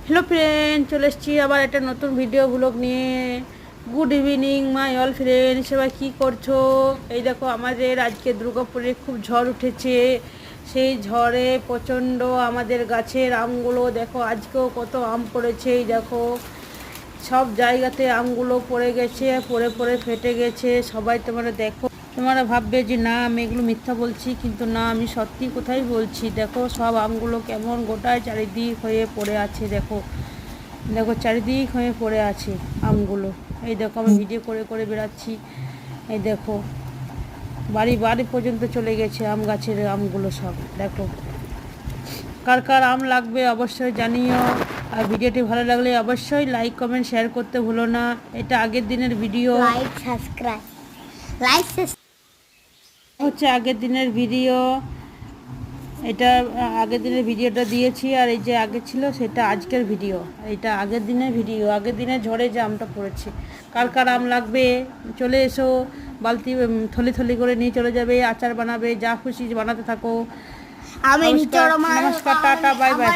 Hello friend, চলে এসেছি আবার একটা নতুন ভিডিও ব্লগ নিয়ে। Good evening my all friend, সবাই কী করছো? এই দেখো, আমাদের আজকে দুর্গাপুরে খুব ঝড় উঠেছে। সেই ঝড়ে প্রচণ্ড আমাদের গাছের আমগুলো দেখো, আজকেও কত আম পড়েছে। এই দেখো, সব জায়গাতে আমগুলো পড়ে গেছে, পড়ে পড়ে ফেটে গেছে। সবাই তোমরা দেখো, তোমরা ভাববে যে না আমি এগুলো মিথ্যা বলছি, কিন্তু না, আমি সত্যি কোথায় বলছি। দেখো সব আমগুলো কেমন গোটায় চারিদিক হয়ে পড়ে আছে। দেখো দেখো চারিদিক হয়ে পড়ে আছে আমগুলো। এই দেখো, আমি ভিডিও করে করে বেড়াচ্ছি। এই দেখো, বাড়ি বাড়ি পর্যন্ত চলে গেছে আম গাছের আমগুলো সব। দেখো, কার কার আম লাগবে অবশ্যই জানিও। আর ভিডিওটি ভালো লাগলে অবশ্যই লাইক কমেন্ট শেয়ার করতে ভুলো না। এটা আগের দিনের ভিডিও, লাইক সাবস্ক্রাইব হচ্ছে আগের দিনের ভিডিও। এটা আগের দিনের ভিডিওটা দিয়েছি, আর এই যে আগে ছিল সেটা আজকের ভিডিও। এটা আগের দিনের ভিডিও, আগের দিনের ঝড়ে যে আমটা পড়েছে। কার কার আম লাগবে চলে এসো, বালতি থলি থলি করে নিয়ে চলে যাবে, আচার বানাবে, যা খুশি বানাতে থাকো। নমস্কার, নমস্কার, টাটা, বাই বাই।